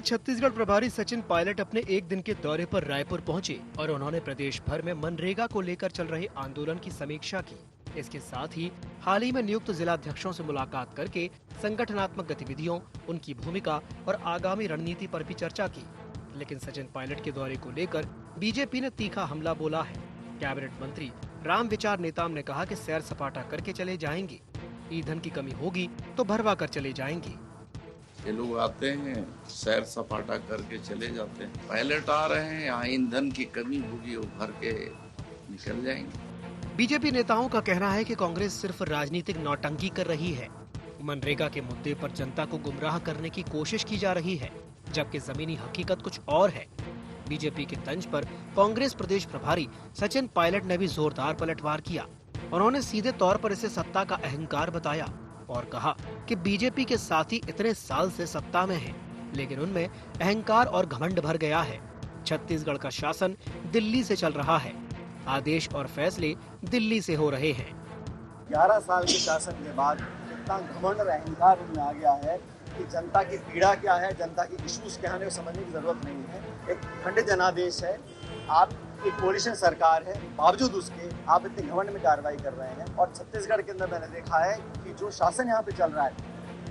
छत्तीसगढ़ प्रभारी सचिन पायलट अपने एक दिन के दौरे पर रायपुर पहुंचे और उन्होंने प्रदेश भर में मनरेगा को लेकर चल रहे आंदोलन की समीक्षा की। इसके साथ ही हाल ही में नियुक्त जिलाध्यक्षों से मुलाकात करके संगठनात्मक गतिविधियों, उनकी भूमिका और आगामी रणनीति पर भी चर्चा की। लेकिन सचिन पायलट के दौरे को लेकर बीजेपी ने तीखा हमला बोला है। कैबिनेट मंत्री रामविचार नेताम ने कहा कि सैर सपाटा करके चले जाएंगे, ईंधन की कमी होगी तो भरवा कर चले जाएंगे। ये लोग आते हैं, सैर सपाटा करके चले जाते हैं। पायलट आ रहे हैं, यहाँ ईंधन की कमी होगी, वो भर के निकल जाएंगे। बीजेपी नेताओं का कहना है कि कांग्रेस सिर्फ राजनीतिक नौटंकी कर रही है। मनरेगा के मुद्दे पर जनता को गुमराह करने की कोशिश की जा रही है, जबकि जमीनी हकीकत कुछ और है। बीजेपी के तंज पर कांग्रेस प्रदेश प्रभारी सचिन पायलट ने भी जोरदार पलटवार किया। उन्होंने सीधे तौर पर इसे सत्ता का अहंकार बताया और कहा कि बीजेपी के साथी इतने साल से सत्ता में हैं, लेकिन उनमें अहंकार और घमंड भर गया है। छत्तीसगढ़ का शासन दिल्ली से चल रहा है, आदेश और फैसले दिल्ली से हो रहे हैं। 11 साल के शासन के बाद इतना घमंड और अहंकार उनमें आ गया है कि जनता की पीड़ा क्या है, जनता की इश्यूज क्या है, समझने की जरूरत नहीं है। एक खंडित जनादेश है, आप एक कोalition सरकार है, बावजूद उसके आप इतने घमंड में कार्रवाई कर रहे हैं। और छत्तीसगढ़ के अंदर मैंने देखा है कि जो शासन यहाँ पे चल रहा है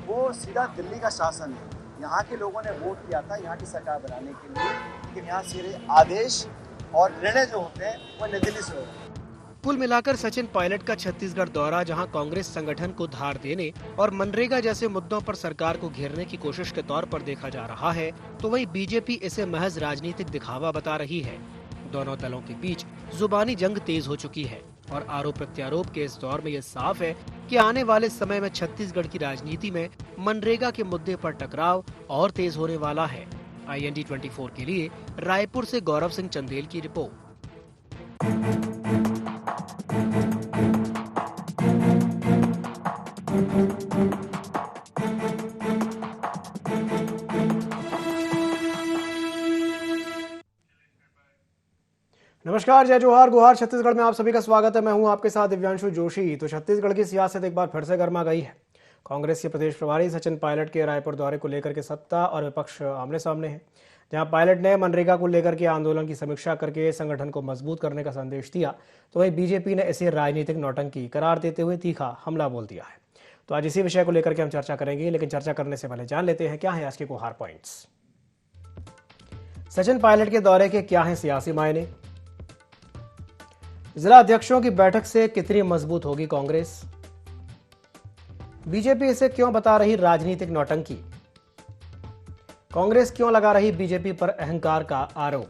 वो सीधा दिल्ली का शासन है। यहाँ के लोगों ने वोट किया था यहाँ की सरकार बनाने के लिए, लेकिन यहाँ सीधे आदेश और निर्णय जो होते हैं वो नई दिल्ली से हो रहे हैं। कुल मिलाकर सचिन पायलट का छत्तीसगढ़ दौरा जहां कांग्रेस संगठन को धार देने और मनरेगा जैसे मुद्दों पर सरकार को घेरने की कोशिश के तौर पर देखा जा रहा है, तो वहीं बीजेपी इसे महज राजनीतिक दिखावा बता रही है। दोनों दलों के बीच जुबानी जंग तेज हो चुकी है और आरोप प्रत्यारोप के इस दौर में ये साफ है कि आने वाले समय में छत्तीसगढ़ की राजनीति में मनरेगा के मुद्दे पर टकराव और तेज होने वाला है। IND 24 के लिए रायपुर से गौरव सिंह चंदेल की रिपोर्ट। नमस्कार, जय जोहार गुहार। छत्तीसगढ़ में आप सभी का स्वागत है। मैं हूं आपके साथ दिव्यांशु जोशी। तो छत्तीसगढ़ की सियासत एक बार फिर से गर्मा गई है। कांग्रेस के प्रदेश प्रभारी सचिन पायलट के रायपुर दौरे को लेकर के सत्ता और विपक्ष आमने सामने है। जहां पायलट ने मनरेगा को लेकर के आंदोलन की समीक्षा करके संगठन को मजबूत करने का संदेश दिया, तो वहीं बीजेपी ने इसे राजनीतिक नौटंकी करार देते हुए तीखा हमला बोल दिया है। तो आज इसी विषय को लेकर के हम चर्चा करेंगे, लेकिन चर्चा करने से पहले जान लेते हैं क्या है आज के कुहार पॉइंट्स। सचिन पायलट के दौरे के क्या है सियासी मायने, जिला अध्यक्षों की बैठक से कितनी मजबूत होगी कांग्रेस, बीजेपी इसे क्यों बता रही राजनीतिक नौटंकी, कांग्रेस क्यों लगा रही बीजेपी पर अहंकार का आरोप।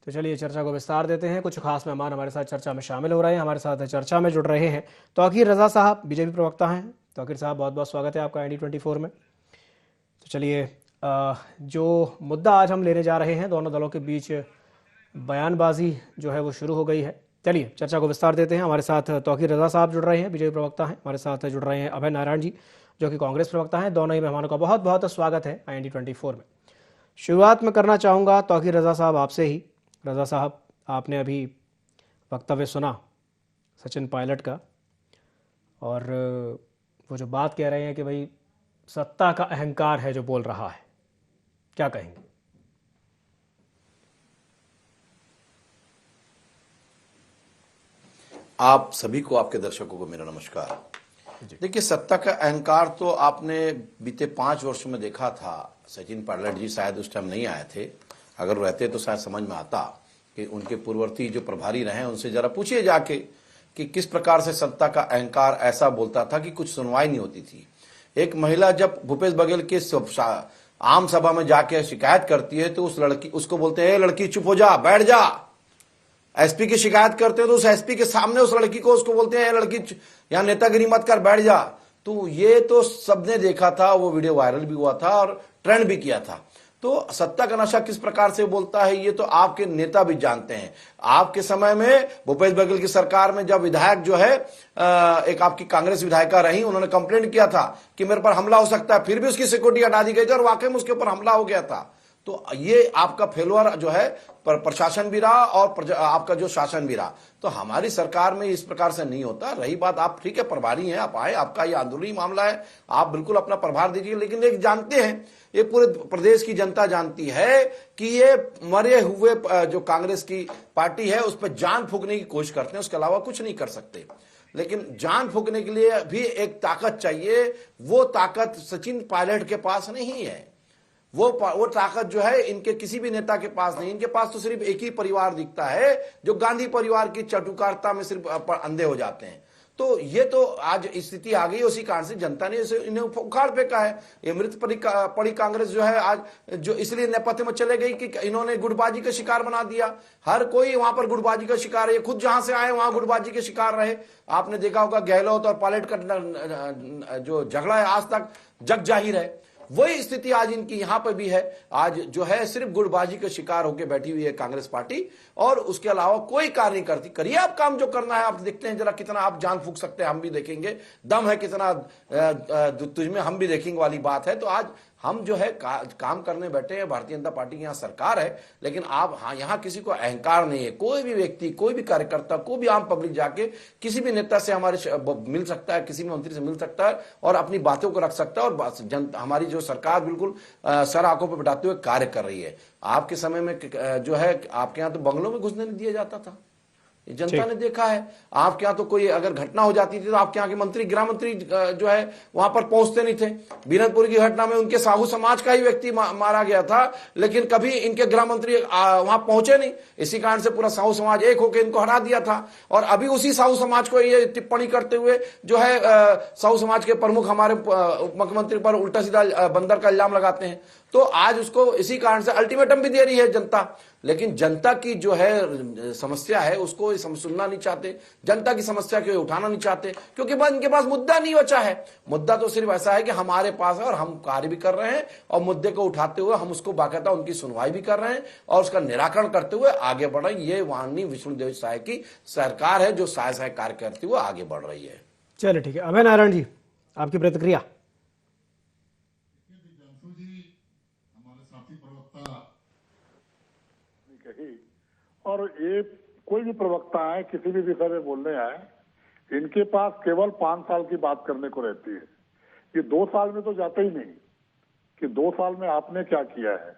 तो चलिए चर्चा को विस्तार देते हैं। कुछ खास मेहमान हमारे साथ चर्चा में शामिल हो रहे हैं। हमारे साथ चर्चा में जुड़ रहे हैं तौकीर रजा साहब, बीजेपी प्रवक्ता हैं। तौकीर साहब, बहुत बहुत स्वागत है आपका IND 24 में। तो चलिए, जो मुद्दा आज हम लेने जा रहे हैं, दोनों दलों के बीच बयानबाजी जो है वो शुरू हो गई है। चलिए चर्चा को विस्तार देते हैं। हमारे साथ तौकीर रजा साहब जुड़ रहे हैं, बीजेपी प्रवक्ता हैं। हमारे साथ जुड़ रहे हैं अभय नारायण जी, जो कि कांग्रेस प्रवक्ता हैं। दोनों ही मेहमानों का बहुत बहुत स्वागत है IND 24 में। शुरुआत में करना चाहूँगा तौकीर रजा साहब आपसे ही। रजा साहब, आपने अभी वक्तव्य सुना सचिन पायलट का, और वो जो बात कह रहे हैं कि भाई सत्ता का अहंकार है जो बोल रहा है, क्या कहेंगे? आप सभी को, आपके दर्शकों को मेरा नमस्कार। देखिए, सत्ता का अहंकार तो आपने बीते 5 वर्षों में देखा था। सचिन पायलट जी शायद उस टाइम नहीं आए थे, अगर रहते तो शायद समझ में आता कि उनके पूर्ववर्ती जो प्रभारी रहे उनसे जरा पूछिए जाके कि किस प्रकार से सत्ता का अहंकार ऐसा बोलता था कि कुछ सुनवाई नहीं होती थी। एक महिला जब भूपेश बघेल के आम सभा में जाके शिकायत करती है तो उस लड़की उसको बोलते हैं लड़की चुप हो जा, बैठ जा। SP की शिकायत करते हो तो उस SP के सामने उस लड़की को उसको बोलते हैं लड़की यहाँ नेतागिरी मत कर, बैठ जा। तो ये तो सबने देखा था, वो वीडियो वायरल भी हुआ था और ट्रेंड भी किया था। तो सत्ता का नशा किस प्रकार से बोलता है ये तो आपके नेता भी जानते हैं। आपके समय में भूपेश बघेल की सरकार में जब विधायक जो है एक आपकी कांग्रेस विधायिका रही, उन्होंने कंप्लेंट किया था कि मेरे पर हमला हो सकता है, फिर भी उसकी सिक्योरिटी हटा दी गई थी और वाकई में उसके ऊपर हमला हो गया था। तो ये आपका फेलुअर जो है प्रशासन भी रहा और आपका जो शासन भी रहा। तो हमारी सरकार में इस प्रकार से नहीं होता। रही बात, आप ठीक है प्रभारी हैं, आप आए, आपका ये आंदोलनी मामला है, आप बिल्कुल अपना प्रभार दीजिए, लेकिन एक जानते हैं, ये पूरे प्रदेश की जनता जानती है कि ये मरे हुए जो कांग्रेस की पार्टी है उस पर जान फूंकने की कोशिश करते हैं, उसके अलावा कुछ नहीं कर सकते। लेकिन जान फूंकने के लिए भी एक ताकत चाहिए, वो ताकत सचिन पायलट के पास नहीं है। वो ताकत जो है इनके किसी भी नेता के पास नहीं। इनके पास तो सिर्फ एक ही परिवार दिखता है जो गांधी परिवार की चटुकारता में सिर्फ अंधे हो जाते हैं। तो ये तो आज स्थिति आ गई, उसी कारण से जनता ने इन्हें उखाड़ फेंका है। ये मृत पड़ी कांग्रेस जो है आज जो इसलिए नेपथ्य में चले गई कि इन्होंने गुटबाजी का शिकार बना दिया। हर कोई वहां पर गुटबाजी का शिकार है, खुद जहां से आए वहां गुटबाजी के शिकार रहे। आपने देखा होगा गहलोत और पायलट का जो झगड़ा है आज तक जग जाहिर है। वही स्थिति आज इनकी यहां पर भी है। आज जो है सिर्फ गुटबाजी का शिकार होकर बैठी हुई है कांग्रेस पार्टी, और उसके अलावा कोई कार्य नहीं करती। करिए आप काम जो करना है, आप देखते हैं जरा कितना आप जान फूंक सकते हैं, हम भी देखेंगे, दम है कितना तुझमें, हम भी देखेंगे वाली बात है। तो आज हम जो है काम करने बैठे हैं, भारतीय जनता पार्टी की यहाँ सरकार है, लेकिन आप यहाँ किसी को अहंकार नहीं है। कोई भी व्यक्ति, कोई भी कार्यकर्ता, कोई भी आम पब्लिक जाके किसी भी नेता से हमारे मिल सकता है, किसी भी मंत्री से मिल सकता है और अपनी बातों को रख सकता है। और हमारी जो सरकार बिल्कुल सर आंखों पर बिठाते हुए कार्य कर रही है। आपके समय में जो है आपके यहाँ तो बंगलों में घुसने नहीं दिया जाता था, जनता ने देखा है। आपके यहाँ तो कोई अगर घटना हो जाती थी तो आपके यहाँ के मंत्री, गृह मंत्री जो है वहां पर पहुंचते नहीं थे। बीरनपुर की घटना में उनके साहू समाज का ही व्यक्ति मारा गया था, लेकिन कभी इनके गृह मंत्री वहां पहुंचे नहीं। इसी कारण से पूरा साहू समाज एक होकर इनको हटा दिया था। और अभी उसी साहू समाज को ये टिप्पणी करते हुए जो है साहू समाज के प्रमुख हमारे उप मुख्यमंत्री पर उल्टा सीधा बंदर का इल्जाम लगाते हैं। तो आज उसको इसी कारण से अल्टीमेटम भी दे रही है जनता, लेकिन जनता की जो है समस्या है उसको सुनना नहीं चाहते। जनता की समस्या को उठाना नहीं चाहते, क्योंकि इनके पास मुद्दा नहीं बचा है। मुद्दा तो सिर्फ ऐसा है कि हमारे पास है और हम कार्य भी कर रहे हैं, और मुद्दे को उठाते हुए हम उसको बाकायदा उनकी सुनवाई भी कर रहे हैं और उसका निराकरण करते हुए आगे बढ़ रहे हैं। ये वाणी विष्णुदेव साय की सरकार है जो साय कार्य करते हुए आगे बढ़ रही है। चलिए ठीक है, अभय नारायण जी आपकी प्रतिक्रिया। और ये कोई भी प्रवक्ता है किसी भी विषय में बोलने आए, इनके पास केवल 5 साल की बात करने को रहती है। ये 2 साल में तो जाते ही नहीं कि 2 साल में आपने क्या किया है।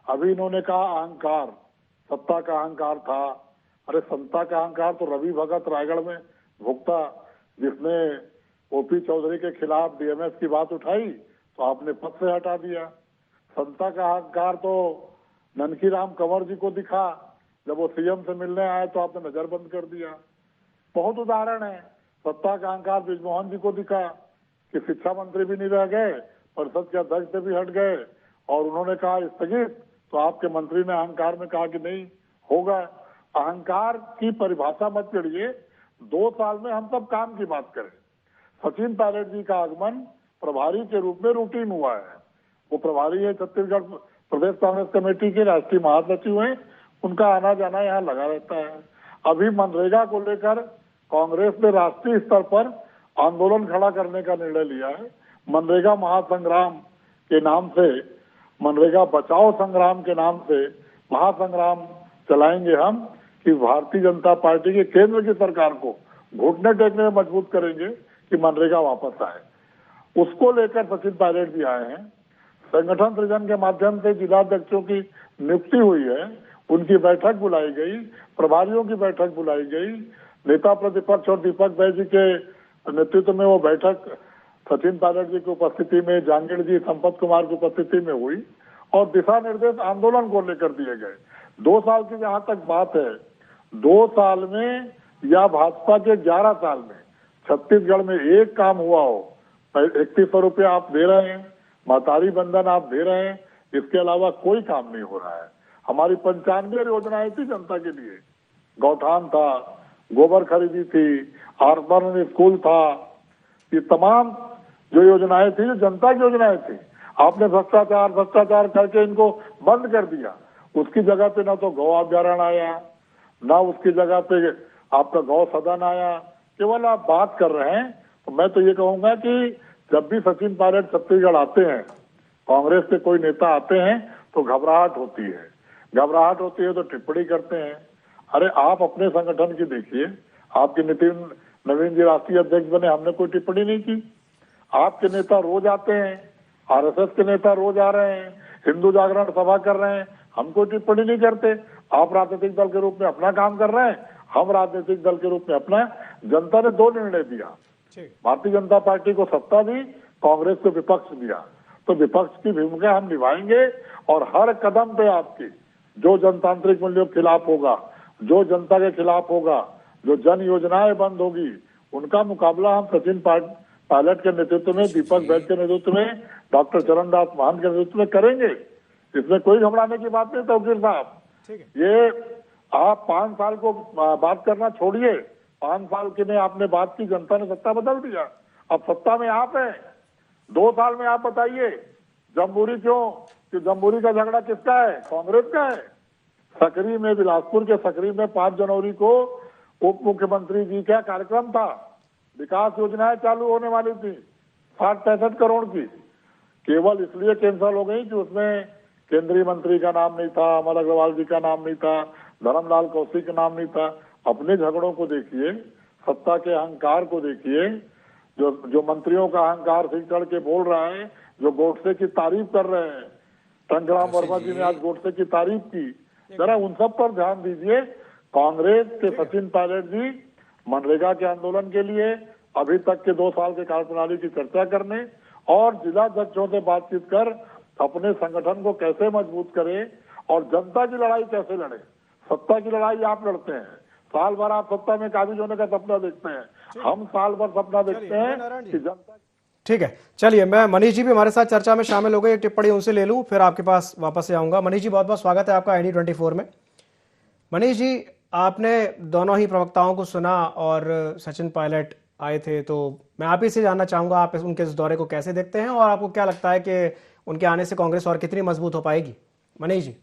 अभी इन्होंने कहा अहंकार, सत्ता का अहंकार था। अरे सत्ता का अहंकार तो रवि भगत रायगढ़ में भुगता, जिसने ओपी चौधरी के खिलाफ डीएमएस की बात उठाई तो आपने पद से हटा दिया। सत्ता का अहंकार तो ननकीराम कंवर जी को दिखा, जब वो सीएम से मिलने आए तो आपने नजर बंद कर दिया। बहुत उदाहरण है। सत्ता का अहंकार बृजमोहन जी को दिखा कि शिक्षा मंत्री भी नहीं रह गए, परिषद के अध्यक्ष से भी हट गए और उन्होंने कहा स्थगित, तो आपके मंत्री ने अहंकार में कहा कि नहीं होगा। अहंकार की परिभाषा मत करिए। 2 साल में हम सब काम की बात करें। सचिन पायलट जी का आगमन प्रभारी के रूप में रूटीन हुआ है। वो प्रभारी है छत्तीसगढ़ प्रदेश कांग्रेस कमेटी के राष्ट्रीय महासचिव हैं, उनका आना जाना यहाँ लगा रहता है। अभी मनरेगा को लेकर कांग्रेस ने राष्ट्रीय स्तर पर आंदोलन खड़ा करने का निर्णय लिया है। मनरेगा महासंग्राम के नाम से, मनरेगा बचाओ संग्राम के नाम से महासंग्राम चलाएंगे हम कि भारतीय जनता पार्टी के केंद्र की सरकार को घुटने टेकने में मजबूत करेंगे कि मनरेगा वापस आए। उसको लेकर सचिन पायलट जी आए हैं। संगठन सृजन के माध्यम से जिलाध्यक्षों की नियुक्ति हुई है, उनकी बैठक बुलाई गई, प्रभारियों की बैठक बुलाई गई। नेता प्रतिपक्ष और दीपक बैज जी के नेतृत्व में वो बैठक सचिन पायलट जी की उपस्थिति में, जांगीड़ जी, संपत कुमार की उपस्थिति में हुई और दिशा निर्देश आंदोलन को लेकर दिए गए। 2 साल की जहां तक बात है, 2 साल में या भाजपा के 11 साल में छत्तीसगढ़ में एक काम हुआ हो। 3100 रुपये आप दे रहे हैं, महतारी बंधन आप दे रहे हैं, इसके अलावा कोई काम नहीं हो रहा है। हमारी 95 योजनाएं थी जनता के लिए। गौठान था, गोबर खरीदी थी, आर्बन स्कूल था, ये तमाम जो योजनाएं थी, जो जनता की योजनाएं थी, आपने भ्रष्टाचार करके इनको बंद कर दिया। उसकी जगह पे ना तो गौ अभ्यारण्य आया, ना उसकी जगह पे आपका गौ सदन आया, केवल आप बात कर रहे हैं। तो मैं तो ये कहूंगा कि जब भी सचिन पायलट छत्तीसगढ़ आते हैं, कांग्रेस के कोई नेता आते हैं, तो घबराहट होती है। घबराहट होती है तो टिप्पणी करते हैं। अरे आप अपने संगठन की देखिए, आपके नवीन जी राष्ट्रीय अध्यक्ष बने, हमने कोई टिप्पणी नहीं की। आपके नेता रोज आते हैं, आरएसएस के नेता रोज आ रहे हैं, हिंदू जागरण सभा कर रहे हैं, हम कोई टिप्पणी नहीं करते। आप राजनीतिक दल के रूप में अपना काम कर रहे हैं, हम राजनीतिक दल के रूप में अपना। जनता ने 2 निर्णय दिया, भारतीय जनता पार्टी को सत्ता दी, कांग्रेस को विपक्ष दिया। तो विपक्ष की भूमिका हम निभाएंगे और हर कदम पे आपकी जो जनतांत्रिक मूल्यों के खिलाफ होगा, जो जनता के खिलाफ होगा, जो जन योजनाएं बंद होगी, उनका मुकाबला हम सचिन पायलट के नेतृत्व में, दीपक बैद के नेतृत्व में, डॉक्टर चरणदास महंत के नेतृत्व में करेंगे। इसमें कोई घबराने की बात नहीं। तौकीर साहब, ये आप 5 साल को बात करना छोड़िए, 5 साल की में आपने बात की, जनता ने सत्ता बदल दिया, अब सत्ता में आप हैं। 2 साल में आप बताइए जम्बूरी क्यों, कि जम्बूरी का झगड़ा किसका है? कांग्रेस का है। सकरी में, बिलासपुर के सकरी में 5 जनवरी को उप मुख्यमंत्री जी का कार्यक्रम था, विकास योजनाएं चालू होने वाली थी 60-65 करोड़ की, केवल इसलिए कैंसिल हो गई कि उसमें केंद्रीय मंत्री का नाम नहीं था, अमर अग्रवाल जी का नाम नहीं था, धर्मलाल कौशिक का नाम नहीं था। अपने झगड़ों को देखिए, सत्ता के अहंकार को देखिए, जो मंत्रियों का अहंकार सिर चढ़ के बोल रहा है, जो गोडसे की तारीफ कर रहे हैं। टंगराम वर्मा जी ने आज गोडसे की तारीफ की, जरा उन सब पर ध्यान दीजिए। कांग्रेस के सचिन पायलट जी मनरेगा के आंदोलन के लिए अभी तक के 2 साल के कार्यप्रणाली की चर्चा करने और जिला अध्यक्षों से बातचीत कर अपने संगठन को कैसे मजबूत करें और जनता की लड़ाई कैसे लड़े। सत्ता की लड़ाई आप लड़ते हैं, साल भर आप सत्ता में काबिज होने का सपना देखते हैं, हम साल भर सपना देखते हैं कि जनता। ठीक है, चलिए, मैं मनीष जी भी हमारे साथ चर्चा में शामिल हो गए, एक टिप्पणी उनसे ले लूं, फिर आपके पास वापस से आऊंगा। मनीष जी, बहुत बहुत स्वागत है आपका ID24 में। मनीष जी, आपने दोनों ही प्रवक्ताओं को सुना और सचिन पायलट आए थे, तो मैं आप ही से जानना चाहूंगा, आप उनके इस दौरे को कैसे देखते हैं और आपको क्या लगता है कि उनके आने से कांग्रेस और कितनी मजबूत हो पाएगी? मनीष जी।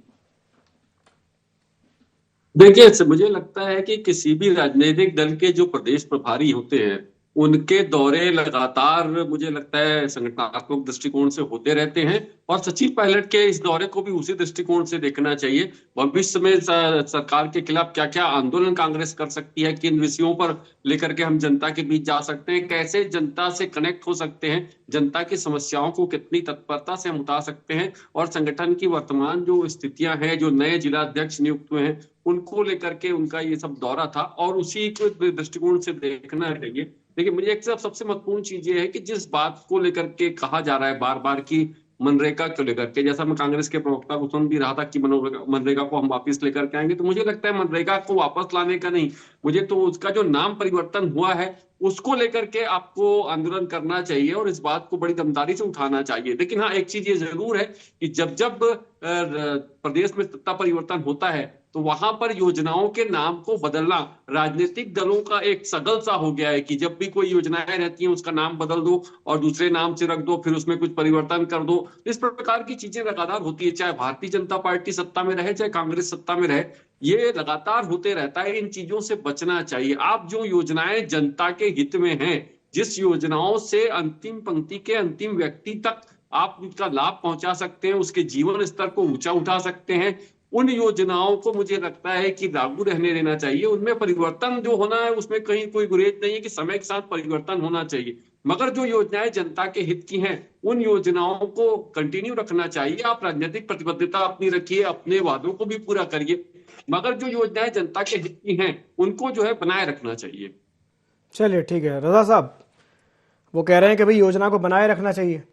देखिए, मुझे लगता है कि किसी भी राजनीतिक दल के जो प्रदेश प्रभारी होते हैं, उनके दौरे लगातार मुझे लगता है संगठनात्मक दृष्टिकोण से होते रहते हैं और सचिन पायलट के इस दौरे को भी उसी दृष्टिकोण से देखना चाहिए। भविष्य में सरकार के खिलाफ क्या क्या आंदोलन कांग्रेस कर सकती है, किन विषयों पर लेकर के हम जनता के बीच जा सकते हैं, कैसे जनता से कनेक्ट हो सकते हैं, जनता की समस्याओं को कितनी तत्परता से हम उठा सकते हैं और संगठन की वर्तमान जो स्थितियां हैं, जो नए जिला अध्यक्ष नियुक्त हुए हैं, उनको लेकर के उनका ये सब दौरा था और उसी को दृष्टिकोण से देखना चाहिए। देखिए, मुझे एक सबसे महत्वपूर्ण चीज ये है कि जिस बात को लेकर के कहा जा रहा है बार बार की मनरेगा को लेकर के, जैसा मैं कांग्रेस के प्रवक्ता को सुन भी रहा था कि मनरेगा को हम वापस लेकर के आएंगे, तो मुझे लगता है मनरेगा को वापस लाने का नहीं, मुझे तो उसका जो नाम परिवर्तन हुआ है उसको लेकर के आपको आंदोलन करना चाहिए और इस बात को बड़ी दमदारी से उठाना चाहिए। लेकिन हाँ, एक चीज ये जरूर है कि जब जब प्रदेश में सत्ता परिवर्तन होता है तो वहां पर योजनाओं के नाम को बदलना राजनीतिक दलों का एक सगल सा हो गया है कि जब भी कोई योजनाएं रहती हैं उसका नाम बदल दो और दूसरे नाम से रख दो, फिर उसमें कुछ परिवर्तन कर दो। इस प्रकार की चीजें लगातार होती है, चाहे भारतीय जनता पार्टी सत्ता में रहे चाहे कांग्रेस सत्ता में रहे, ये लगातार होते रहता है। इन चीजों से बचना चाहिए। आप जो योजनाएं जनता के हित में हैं, जिस योजनाओं से अंतिम पंक्ति के अंतिम व्यक्ति तक आप उसका लाभ पहुंचा सकते हैं, उसके जीवन स्तर को ऊंचा उठा सकते हैं, उन योजनाओं को मुझे लगता है कि लागू रहने देना चाहिए। उनमें परिवर्तन जो होना है उसमें कहीं कोई गुरेज नहीं है कि समय के साथ परिवर्तन होना चाहिए, मगर जो योजनाएं जनता के हित की हैं उन योजनाओं को कंटिन्यू रखना चाहिए। आप राजनीतिक प्रतिबद्धता अपनी रखिए, अपने वादों को भी पूरा करिए, मगर जो योजनाएं जनता के हित की हैं उनको जो है बनाए रखना चाहिए। चलिए, ठीक है। रजा साहब, वो कह रहे हैं कि भाई योजना को बनाए रखना चाहिए।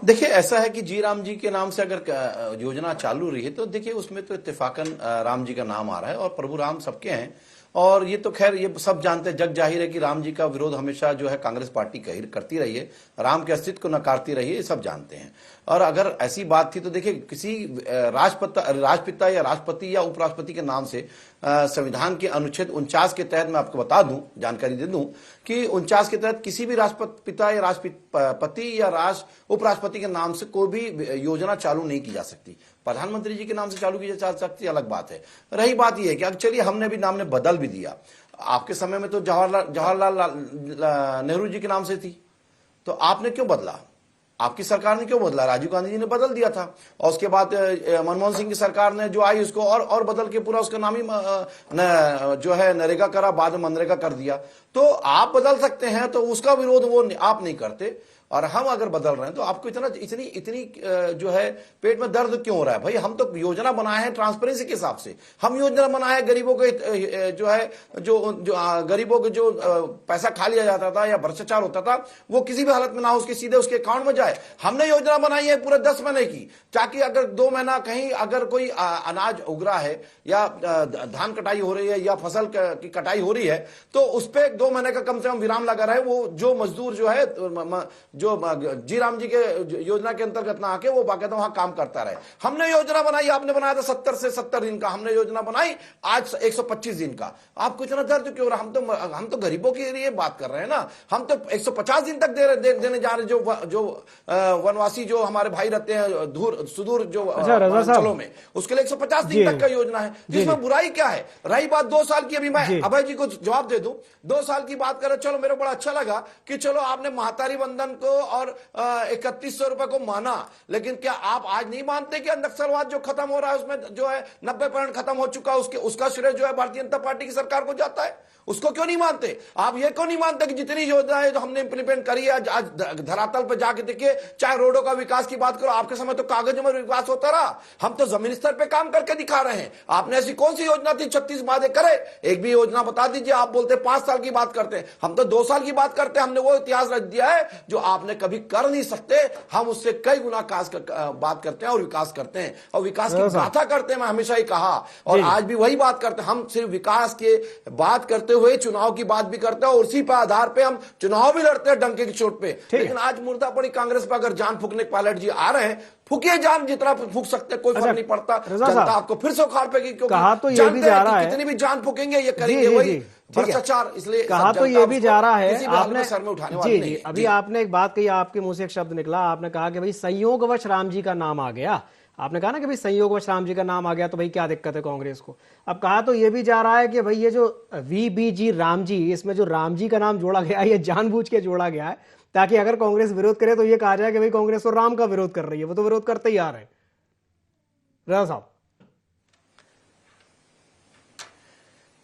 देखिए, ऐसा है कि जी राम जी के नाम से अगर योजना चालू रही है तो देखिए उसमें तो इत्तेफाकन राम जी का नाम आ रहा है और प्रभु राम सबके हैं और ये तो खैर ये सब जानते हैं, जग जाहिर है कि राम जी का विरोध हमेशा जो है कांग्रेस पार्टी करती रही है, राम के अस्तित्व को नकारती रही है, ये सब जानते हैं। और अगर ऐसी बात थी तो देखिए किसी राजपिता या राष्ट्रपति या उपराष्ट्रपति के नाम से संविधान के अनुच्छेद 49 के तहत मैं आपको बता दूं, जानकारी दे दूं कि 49 के तहत किसी भी राष्ट्रपिता या राष्ट्रपति या उपराष्ट्रपति के नाम से कोई भी योजना चालू नहीं की जा सकती। प्रधानमंत्री जी के नाम से चालू की जा सकती, अलग बात है। रही बात यह है कि अब चलिए हमने भी नाम ने बदल भी दिया, आपके समय में तो जवाहरलाल नेहरू जी के नाम से थी, तो आपने क्यों बदला? आपकी सरकार ने क्यों बदला? राजीव गांधी जी ने बदल दिया था, और उसके बाद मनमोहन सिंह की सरकार ने जो आई उसको और बदल के पूरा उसका नाम ही जो है नरेगा करा, बाद में मनरेगा कर दिया। तो आप बदल सकते हैं, तो उसका विरोध वो आप नहीं करते, और हम अगर बदल रहे हैं तो आपको इतनी जो है पेट में दर्द क्यों हो रहा है? भाई हम तो योजना बनाए हैं ट्रांसपेरेंसी के हिसाब से, हम योजना बनाए हैं गरीबों के जो है जो गरीबों के जो पैसा खा लिया जाता था या भ्रष्टाचार होता था वो किसी भी हालत में ना हो, उसके सीधे उसके अकाउंट में जाए। हमने योजना बनाई है पूरे 10 महीने की, ताकि अगर 2 महीना कहीं अगर कोई अनाज उग रहा है या धान कटाई हो रही है या फसल की कटाई हो रही है, तो उस पर 2 महीने का कम से कम विराम लगा रहे। वो जो मजदूर जो है जो जी राम जी के योजना के अंतर्गत ना आके वो बाकायदा वहां काम करता रहे। हमने योजना बनाई, आपने बनाया था 70 से 70 दिन का, हमने योजना बनाई आज 125 दिन का। आपको इतना दर्द क्यों हो रहा? हम तो गरीबों के लिए बात कर रहे हैं ना। हम तो 150 दिन तक देने जा रहे, जो वनवासी जो हमारे भाई रहते हैं दूर सुदूर जो अंचलों में, उसके लिए 150 दिन तक का योजना है, जिसमें बुराई क्या है? रही बात 2 साल की, अभी मैं अभय जी को जवाब दे दूं, 2 साल की बात करें, चलो मेरे को बड़ा अच्छा लगा कि चलो आपने महातारी बंधन को और 3100 रुपए को माना, लेकिन क्या आप आज नहीं मानते कि नक्सलवाद जो खत्म हो रहा है उसमें जो है 90% खत्म हो चुका है, उसका श्रेय जो है भारतीय जनता पार्टी की सरकार को जाता है? उसको क्यों नहीं मानते? आप ये क्यों नहीं मानते कि जितनी योजनाएं जो हमने इंप्लीमेंट करी है आज धरातल पर जाके देखिए, चाहे रोडों का विकास की बात करो, आपके समय तो कागजों में विकास होता रहा, हम तो जमीन स्तर पे काम करके दिखा रहे हैं। आपने ऐसी कौन सी योजना थी 36 वादे करे, एक भी योजना बता दीजिए। आप बोलते 5 साल की बात करते हैं, हम तो 2 साल की बात करते हैं। हमने वो इतिहास रच दिया है जो आपने कभी कर नहीं सकते, हम उससे कई गुना बात करते हैं और विकास करते हैं और विकास की गाथा करते हैं। मैं हमेशा ही कहा और आज भी वही बात करते हैं, हम सिर्फ विकास के बात करते हुए चुनाव की बात भी करते हैं और उसी पर आधार पे हम चुनाव भी लड़ते हैं डंके की चोट पे। लेकिन आज मुर्दा पड़ी कांग्रेस पर अगर जान फूकने पायलट जी आ रहे हैं, फूकिए जान, जितना फूक सकते, कोई फर्क नहीं पड़ता। जनता आपको फिर से उखाड़ पेगी, क्योंकि कहा तो ये भी जा रहा है, कितनी भी जान फूकेंगे ये करेंगे वही भ्रष्टाचार। इसलिए कहा तो ये भी जा रहा है, आपने सर में उठाने वाले नहीं। अभी आपने एक बात कही, आपके मुंह से एक शब्द निकला, आपने कहा कि भाई संयोगवश राम जी का नाम आ गया। आपने कहा ना कि भाई संयोगवश राम जी का नाम आ गया तो भाई क्या दिक्कत है कांग्रेस को। अब कहा तो ये भी जा रहा है कि भाई ये जो VBG राम जी, इसमें जो राम जी का नाम जोड़ा गया है ये जानबूझ के जोड़ा गया है ताकि अगर कांग्रेस विरोध करे तो ये कहा जाए कि भाई कांग्रेस तो राम का विरोध कर रही है। वो तो विरोध करते ही आ रहे हैं। रजा साहब,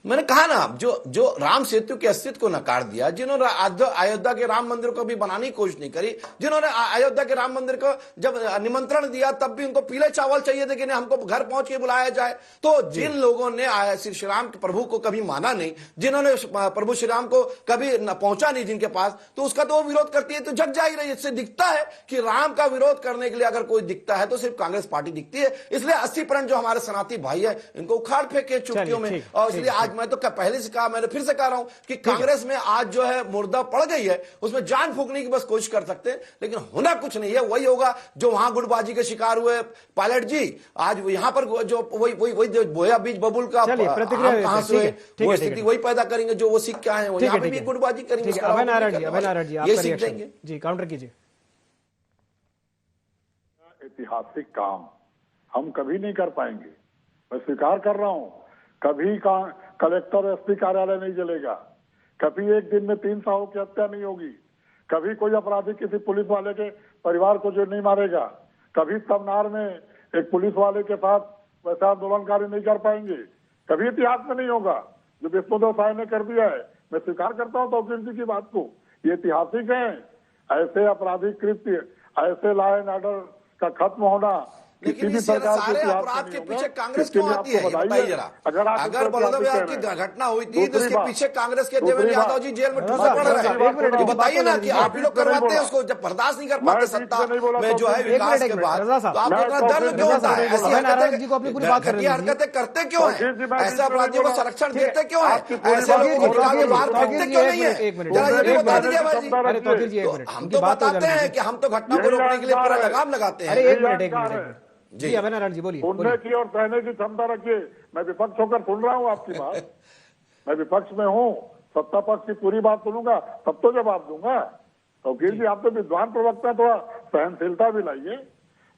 मैंने कहा ना, जो राम सेतु के अस्तित्व को नकार दिया, जिन्होंने अयोध्या के राम मंदिर को भी बनाने की कोशिश नहीं करी, जिन्होंने अयोध्या के राम मंदिर को जब निमंत्रण दिया तब भी उनको पीले चावल चाहिए थे कि नहीं हमको घर पहुंच के बुलाया जाए। तो जिन लोगों ने श्री राम प्रभु को कभी माना नहीं, जिन्होंने प्रभु श्री राम को कभी पहुंचा नहीं जिनके पास, तो उसका तो वो विरोध करती है। तो जग जा ही रही है। इससे दिखता है कि राम का विरोध करने के लिए अगर कोई दिखता है तो सिर्फ कांग्रेस पार्टी दिखती है। इसलिए 80% जो हमारे सनातनी भाई है इनको उखाड़ फेंके चुटकियों में। और इसलिए आज मैं तो पहले से कहा, मैंने फिर से कह रहा हूं कि कांग्रेस में आज जो है मुर्दा पड़ गई है, उसमें जान फूकने की बस कोशिश कर सकते हैं, लेकिन होना कुछ नहीं है। वही होगा जो वहां गुटबाजी के शिकार हुए पायलट जी, आज यहां पर जो वही बोया बीज बबुल का कहां से हुए, वो स्थिति वही पैदा करेंगे जो वो सीख के आए हैं। यहां पे भी गुटबाजी करेंगे। अभय नारायण जी ये सीख देंगे जी, काउंटर कीजिए। ऐतिहासिक काम हम कभी नहीं कर पाएंगे, मैं स्वीकार कर रहा हूं। कभी कलेक्टर SP कार्यालय नहीं जलेगा, कभी एक दिन में 3 साहू की हत्या नहीं होगी, कभी कोई अपराधी किसी पुलिस वाले के परिवार को जो नहीं मारेगा, कभी तमनार में एक पुलिस वाले के साथ वैसा आंदोलनकारी नहीं कर पाएंगे, कभी इतिहास में नहीं होगा जो विष्णुदेव साय ने कर दिया है। मैं स्वीकार करता हूँ तौकीर जी की बात को, ये ऐतिहासिक है। ऐसे आपराधिक कृत्य, ऐसे लॉ एंड ऑर्डर का खत्म होना, लेकिन इस सारे अपराध के पीछे कांग्रेस क्यों आती है, बताइए जरा। अगर बलौदा विहार की घटना हुई थी तो इसके पीछे कांग्रेस के देवेंद्र यादव जी जेल में ठूसे पड़ रहे हैं। ये बताइए ना कि आप लोग करवाते हैं उसको, जब बर्दाश्त नहीं कर पाते सत्ता में जो है विकास के बाद, तो आपको इतना दर्द क्यों होता है? ऐसी घटिया हरकतें करते क्यों है? ऐसे अपराधियों को संरक्षण देते क्यों है? ऐसे लोगों को बाहर फेंकते क्यों नहीं है? जरा ये भी बता दीजिए भाई जी। हम तो बताते हैं कि हम तो घटना को रोकने के लिए पूरा लगाम लगाते हैं। एक मिनट जी, अभय नारायण जी बोलिए। सुनने की और सहने की क्षमता रखिए। मैं विपक्ष होकर सुन रहा हूँ आपकी बात, मैं विपक्ष में हूँ, सत्ता पक्ष की पूरी बात सुनूंगा तब तो जवाब दूंगा। तो गिर जी, आप तो विद्वान प्रवक्ता, थोड़ा सहनशीलता भी लाइए।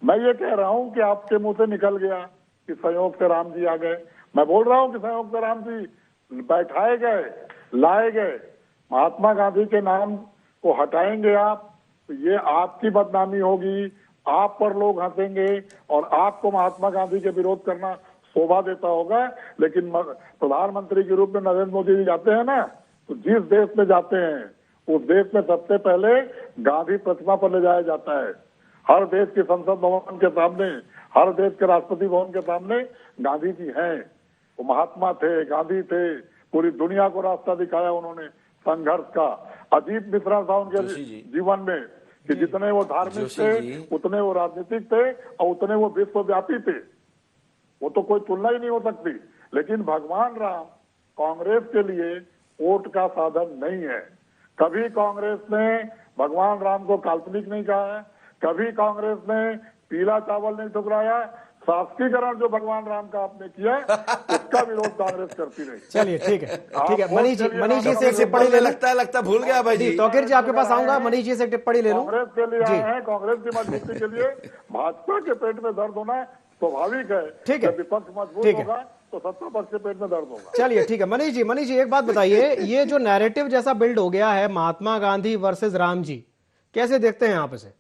मैं ये कह रहा हूँ कि आपके मुंह से निकल गया कि संयोग से राम जी आ गए। मैं बोल रहा हूँ कि संयोग से राम जी बैठाए गए, लाए गए। महात्मा गांधी के नाम को हटाएंगे आप, तो ये आपकी बदनामी होगी, आप पर लोग हंसेंगे और आपको महात्मा गांधी के विरोध करना शोभा देता होगा। लेकिन प्रधानमंत्री के रूप में नरेंद्र मोदी जी जाते हैं ना, तो जिस देश में जाते हैं उस देश में सबसे पहले गांधी प्रतिमा पर ले जाया जाता है। हर देश के संसद भवन के सामने, हर देश के राष्ट्रपति भवन के सामने गांधी जी हैं। वो महात्मा थे, गांधी थे, पूरी दुनिया को रास्ता दिखाया उन्होंने संघर्ष का। अजीत मिश्रा था उनके जीवन में कि जितने वो धार्मिक थे उतने वो राजनीतिक थे और उतने वो विश्वव्यापी थे, वो तो कोई तुलना ही नहीं हो सकती। लेकिन भगवान राम कांग्रेस के लिए वोट का साधन नहीं है। कभी कांग्रेस ने भगवान राम को काल्पनिक नहीं कहा है, कभी कांग्रेस ने पीला चावल नहीं ठुकराया। शासकीकरण जो भगवान राम का आपने किया उसका विरोध कांग्रेस करती रही। चलिए ठीक है, ठीक है। मनीष जी से एक टिप्पणी ले लगता है भूल गया भाई जी। तौकीर जी आपके पास आऊंगा, मनीष जी से एक टिप्पणी ले लूं। कांग्रेस के लिए आए हैं, कांग्रेस की मजबूती के लिए। भाजपा के पेट में दर्द होना स्वाभाविक है। ठीक है, जब विपक्ष मजबूत होगा तो सत्ता पक्ष के पेट में दर्द होगा। चलिए ठीक है। मनीष जी एक बात बताइए, ये जो नैरेटिव जैसा बिल्ड हो गया है महात्मा गांधी वर्सेस राम जी, कैसे देखते हैं आप इसे?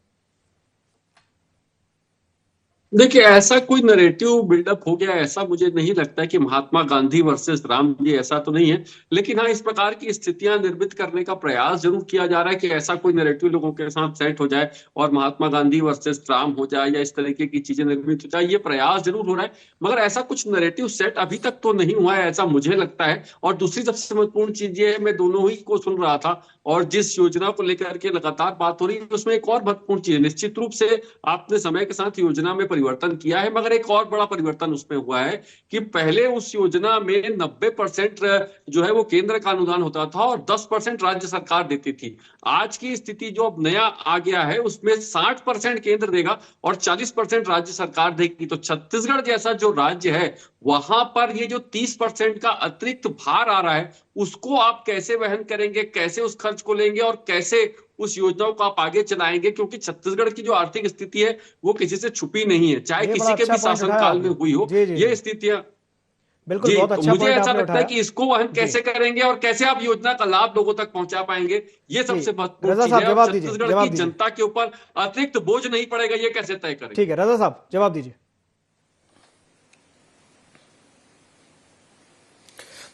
देखिए, ऐसा कोई नैरेटिव बिल्डअप हो गया ऐसा मुझे नहीं लगता है कि महात्मा गांधी वर्सेस राम जी, ऐसा तो नहीं है। लेकिन हाँ, इस प्रकार की स्थितियां निर्मित करने का प्रयास जरूर किया जा रहा है कि ऐसा कोई नैरेटिव लोगों के साथ सेट हो जाए और महात्मा गांधी वर्सेस राम हो जाए या इस तरीके की चीजें निर्मित हो जाए। ये प्रयास जरूर हो रहा है, मगर ऐसा कुछ नैरेटिव सेट अभी तक तो नहीं हुआ है, ऐसा मुझे लगता है। और दूसरी सबसे महत्वपूर्ण चीज ये है, मैं दोनों ही को सुन रहा था और जिस योजना को लेकर के लगातार बात हो रही है उसमें एक और महत्वपूर्ण चीज है। निश्चित रूप से आपने समय के साथ योजना में परिवर्तन किया है, मगर एक और बड़ा परिवर्तन उसमें हुआ है कि पहले उस योजना में 90% जो है वो केंद्र का अनुदान होता था और 10% राज्य सरकार देती थी। आज की स्थिति जो अब नया आ गया है उसमें 60% केंद्र देगा और 40% राज्य सरकार देगी। तो छत्तीसगढ़ जैसा जो राज्य है वहां पर ये जो 30% का अतिरिक्त भार आ रहा है उसको आप कैसे वहन करेंगे, कैसे उस खर्च को लेंगे और कैसे उस योजनाओं को आप आगे चलाएंगे? क्योंकि छत्तीसगढ़ की जो आर्थिक स्थिति है वो किसी से छुपी नहीं है, चाहे किसी के भी शासनकाल में हुई हो। ये स्थितियां बिल्कुल बहुत अच्छा मुझे ऐसा लगता है कि इसको वहन कैसे करेंगे और कैसे आप योजना का लाभ लोगों तक पहुंचा पाएंगे, ये सबसे महत्वपूर्ण चीज है। छत्तीसगढ़ की जनता के ऊपर अतिरिक्त बोझ नहीं पड़ेगा, ये कैसे तय करेंगे? ठीक है, रजा साहब जवाब दीजिए।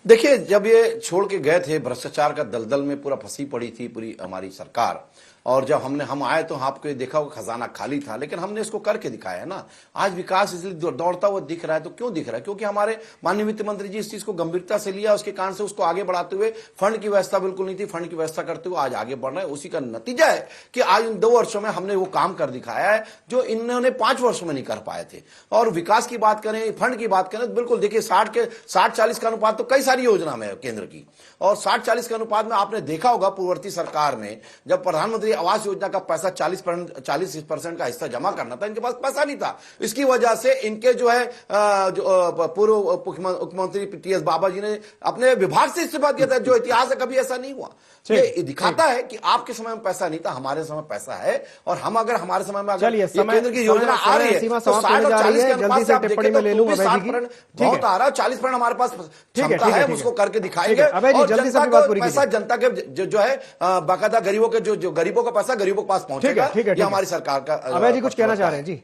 देखिए, जब ये छोड़ के गए थे, भ्रष्टाचार का दलदल में पूरा फंसी पड़ी थी पूरी हमारी सरकार, और जब हम आए तो आपको देखा वो खजाना खाली था, लेकिन हमने इसको करके दिखाया है ना। आज विकास इसलिए दौड़ता हुआ दिख रहा है, तो क्यों दिख रहा है? क्योंकि हमारे माननीय वित्त मंत्री जी इस चीज को गंभीरता से लिया, उसके कारण से उसको आगे बढ़ाते हुए, फंड की व्यवस्था बिल्कुल नहीं थी, फंड की व्यवस्था करते हुए आज आगे बढ़ रहे हैं। उसी का नतीजा है कि आज इन 2 वर्षों में हमने वो काम कर दिखाया है जो इन्होंने 5 वर्षों में नहीं कर पाए थे। और विकास की बात करें, फंड की बात करें, तो बिल्कुल देखिए 60-40 का अनुपात तो कई सारी योजना में है केंद्र की, और 60-40 के अनुपात में आपने देखा होगा पूर्ववर्ती सरकार में जब प्रधानमंत्री आवास योजना का पैसा 40% का हिस्सा जमा करना था, इनके पास पैसा नहीं था। इसकी वजह से इनके जो है पूर्व मुख्यमंत्री टीएस बाबा जी ने अपने विभाग से इस्तीफा दिया था, जो इतिहास है कभी ऐसा नहीं हुआ। ये दिखाता है कि आपके समय में पैसा नहीं था, हमारे समय पैसा है। और हम अगर हमारे समय में अगर केंद्र की योजना आ रही है तो 60 और 40 के अनुपात से आप देखें तो 60% बहुत आ रहा है, 40% हमारे पास क्षमता है, उसको करके दिखाएंगे। और जनता को पैसा, जनता के जो है बाकायदा गरीबों के जो गरीबों का पैसा गरीबों के पास पहुंचेगा। ये हमारी सरकार का। अभय जी कुछ कहना चाह रहे हैं? जी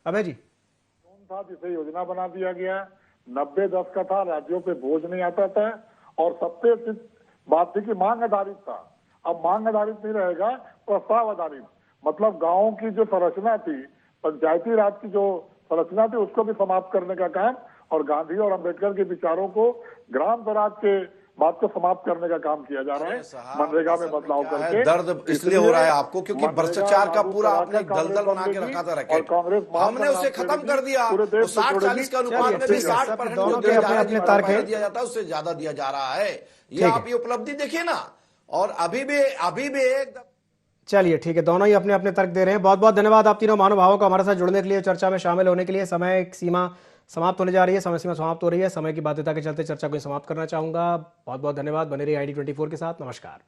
अभय जी। था जिसे योजना बना दिया गया, 90-10 का था, राज्यों पे बोझ नहीं आता था और सबसे अच्छी बात थी कि मांग आधारित था। अब मांग आधारित नहीं रहेगा, प्रस्ताव आधारित। मतलब गांवों की जो संरचना थी, पंचायती राज की जो संरचना थी, उसको भी समाप्त करने का काम और गांधी और अंबेडकर के विचारों को ग्राम स्वराज के बात को समाप्त करने का काम किया जा रहा है मनरेगा में बदलाव करके। दर्द इसलिए हो रहा है आपको क्योंकि भ्रष्टाचार का पूरा आपने दलदल बना के रखा था रैकेट, हमने उसे खत्म कर दिया। 60-40 का अनुपात में भी 60% दिया जाता है, उससे ज्यादा दिया जा रहा है। ये आप ये उपलब्धि देखिए ना। और अभी भी एकदम। चलिए ठीक है, दोनों ही अपने अपने तर्क दे रहे हैं। बहुत बहुत धन्यवाद आप तीनों महानुभावों को हमारे साथ जुड़ने के लिए, चर्चा में शामिल होने के लिए। समय सीमा समाप्त होने जा रही है, समय सीमा समाप्त हो रही है। समय की बाध्यता के चलते चर्चा को समाप्त करना चाहूंगा। बहुत बहुत धन्यवाद। बने रहिए ID24 के साथ। नमस्कार।